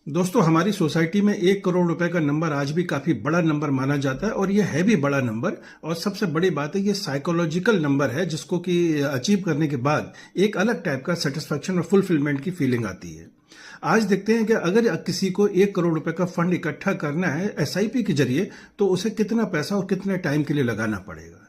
दोस्तों, हमारी सोसाइटी में 1 करोड़ रुपए का नंबर आज भी काफी बड़ा नंबर माना जाता है और ये है भी बड़ा नंबर। और सबसे बड़ी बात है, ये साइकोलॉजिकल नंबर है जिसको कि अचीव करने के बाद एक अलग टाइप का सेटिस्फैक्शन और फुलफिलमेंट की फीलिंग आती है। आज देखते हैं कि अगर किसी को 1 करोड़ रुपए का फंड इकट्ठा करना है एसआईपी के जरिए, तो उसे कितना पैसा और कितने टाइम के लिए लगाना पड़ेगा।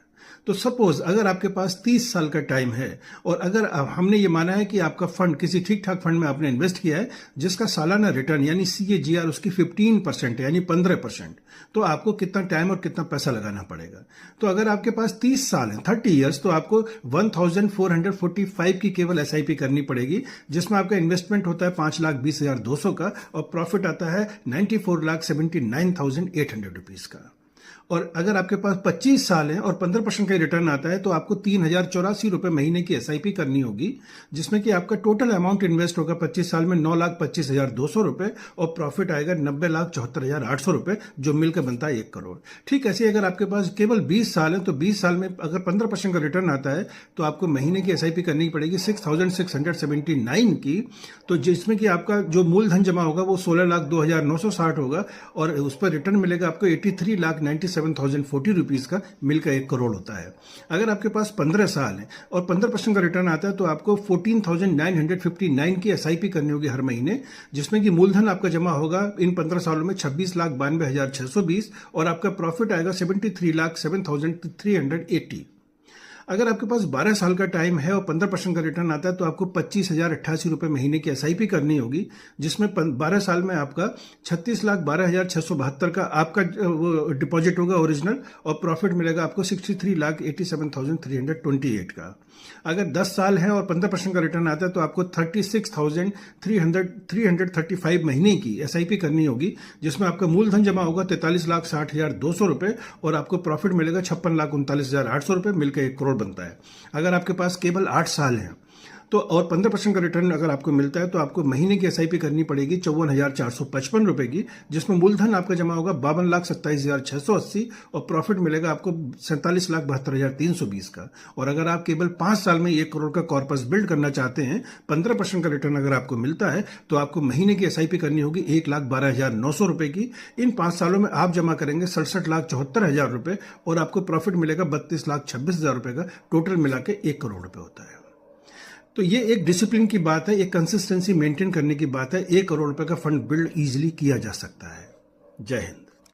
तो सपोज अगर आपके पास 30 साल का टाइम है और अगर हमने ये माना है कि आपका फंड किसी ठीक ठाक फंड में आपने इन्वेस्ट किया है जिसका सालाना रिटर्न यानी CAGR उसकी 15% है यानी 15%, तो आपको कितना टाइम और कितना पैसा लगाना पड़ेगा। तो अगर आपके पास 30 साल है 30 ईयर्स, तो आपको 1445 की केवल SIP करनी पड़ेगी, जिसमें आपका इन्वेस्टमेंट होता है 5,20,200 का और प्रॉफिट आता है 94,79,800 रुपीज का। और अगर आपके पास 25 साल है और 15% का रिटर्न आता है, तो आपको 3,084 रुपए महीने की SIP करनी होगी, जिसमें कि आपका टोटल अमाउंट इन्वेस्ट होगा 25 साल में 9,25,200 रुपए और प्रॉफिट आएगा 90,74,800 रुपए, जो मिलकर बनता है 1 करोड़। ठीक ऐसे अगर आपके पास केवल 20 साल है, तो 20 साल में अगर 15% का रिटर्न आता है, तो आपको महीने की SIP करनी पड़ेगी 6,679 की, तो जिसमें कि आपका जो मूलधन जमा होगा वो 16,02,960 होगा और उस पर रिटर्न मिलेगा आपको 83,97,040 रुपीज का, मिलकर 1 करोड़ होता है। अगर आपके पास 15 साल है और 15% का रिटर्न आता है, तो आपको 14,959 की SIP करनी होगी हर महीने, जिसमें कि मूलधन आपका जमा होगा इन 15 सालों में 26,92,620 और आपका प्रॉफिट आएगा 73,07,380। अगर आपके पास 12 साल का टाइम है और 15% का रिटर्न आता है, तो आपको 25,088 रुपए महीने की SIP करनी होगी, जिसमें 12 साल में आपका 36,12,672 का आपका वो डिपॉजिट होगा ओरिजिनल और प्रॉफिट मिलेगा आपको 63,87,328 का। अगर 10 साल है और 15% का रिटर्न आता है, तो आपको 36,335 महीने की SIP करनी होगी, जिसमें आपका मूलधन जमा होगा 43,60,200 रुपए और आपको प्रॉफिट मिलेगा 56,39,800 रुपए, मिलकर 1 करोड़ बनता है। अगर आपके पास केवल 8 साल है तो और 15% का रिटर्न अगर आपको मिलता है, तो आपको महीने की SIP करनी पड़ेगी 54,455 रुपए की, जिसमें मूलधन आपका जमा होगा 52,27,680 और प्रॉफिट मिलेगा आपको 47,72,320 का। और अगर आप केवल 5 साल में 1 करोड़ का कॉर्पस बिल्ड करना चाहते हैं, 15% का रिटर्न अगर आपको मिलता है, तो आपको महीने की SIP करनी होगी 1,12,900 रुपए की। इन 5 सालों में आप जमा करेंगे 67,74,000 रुपए और आपको प्रॉफिट मिलेगा 32,26,000 रुपए का। टोटल मिला के 1 करोड़ रुपए होता है। तो ये एक डिसिप्लिन की बात है, एक कंसिस्टेंसी मेंटेन करने की बात है। 1 करोड़ रुपए का फंड बिल्ड इजीली किया जा सकता है। जय हिंद।